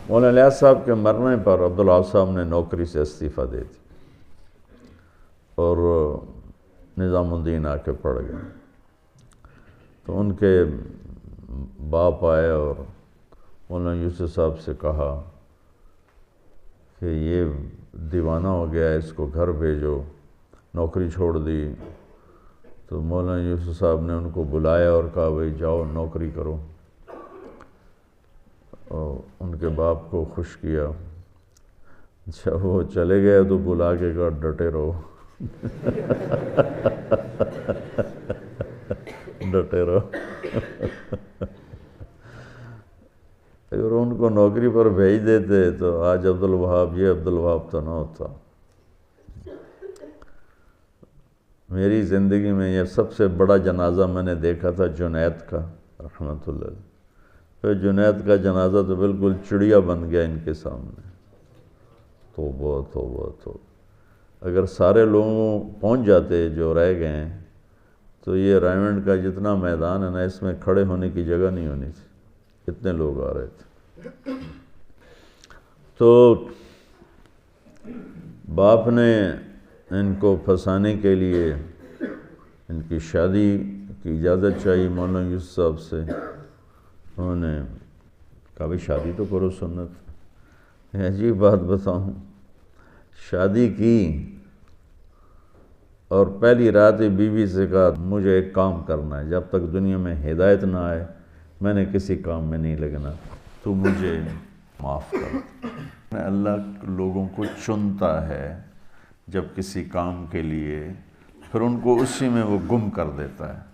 مولانا الیاس صاحب کے مرنے پر عبدالوہاب صاحب نے نوکری سے استعفیٰ دے دی اور نظام الدین آ کے پڑھ گئے۔ تو ان کے باپ آئے اور مولانا یوسف صاحب سے کہا کہ یہ دیوانہ ہو گیا ہے، اس کو گھر بھیجو، نوکری چھوڑ دی۔ تو مولانا یوسف صاحب نے ان کو بلایا اور کہا بھئی جاؤ نوکری کرو، اور ان کے باپ کو خوش کیا۔ جب وہ چلے گئے تو بلا کے کہا ڈٹے رہو ڈٹے رہو۔ اگر ان کو نوکری پر بھیج دیتے تو آج عبدالوہاب یہ عبدالوہاب تو نہ ہوتا۔ میری زندگی میں یہ سب سے بڑا جنازہ میں نے دیکھا تھا جنید کا رحمۃ اللہ علیہ۔ پھر جنید کا جنازہ تو بالکل چڑیا بن گیا ان کے سامنے۔ توبہ توبہ توبہ، اگر سارے لوگوں پہنچ جاتے جو رہ گئے ہیں تو یہ رائمنڈ کا جتنا میدان ہے نا، اس میں کھڑے ہونے کی جگہ نہیں ہونی تھی، اتنے لوگ آ رہے تھے۔ تو باپ نے ان کو پھنسانے کے لیے ان کی شادی کی اجازت چاہیے مولانا یوسف صاحب سے۔ انہوں نے کہا بھی شادی تو کرو سنت۔ عجیب بات بتاؤں، شادی کی اور پہلی رات ہی بیوی سے کہا مجھے ایک کام کرنا ہے، جب تک دنیا میں ہدایت نہ آئے میں نے کسی کام میں نہیں لگنا، تو مجھے معاف کر۔ اللہ لوگوں کو چنتا ہے جب کسی کام کے لیے، پھر ان کو اسی میں وہ گم کر دیتا ہے۔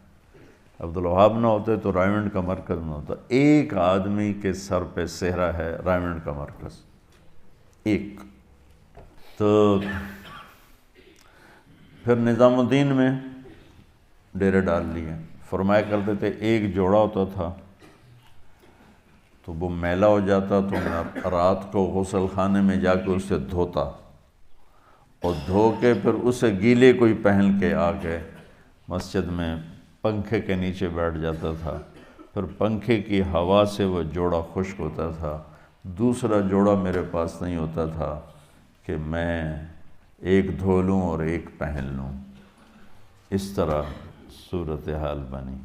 عبدالوہاب نہ ہوتے تو رائمنڈ کا مرکز نہ ہوتا۔ ایک آدمی کے سر پہ صحرا ہے رائمنڈ کا مرکز، ایک۔ تو پھر نظام الدین میں ڈیرے ڈال لیے۔ فرمایا کرتے تھے ایک جوڑا ہوتا تھا تو وہ میلا ہو جاتا تو میں رات کو غسل خانے میں جا کے اسے دھوتا، اور دھو کے پھر اسے گیلے کوئی پہن کے آ کے مسجد میں پنکھے کے نیچے بیٹھ جاتا تھا۔ پھر پنکھے کی ہوا سے وہ جوڑا خشک ہوتا تھا۔ دوسرا جوڑا میرے پاس نہیں ہوتا تھا کہ میں ایک دھو لوں اور ایک پہن لوں۔ اس طرح صورتحال بنی۔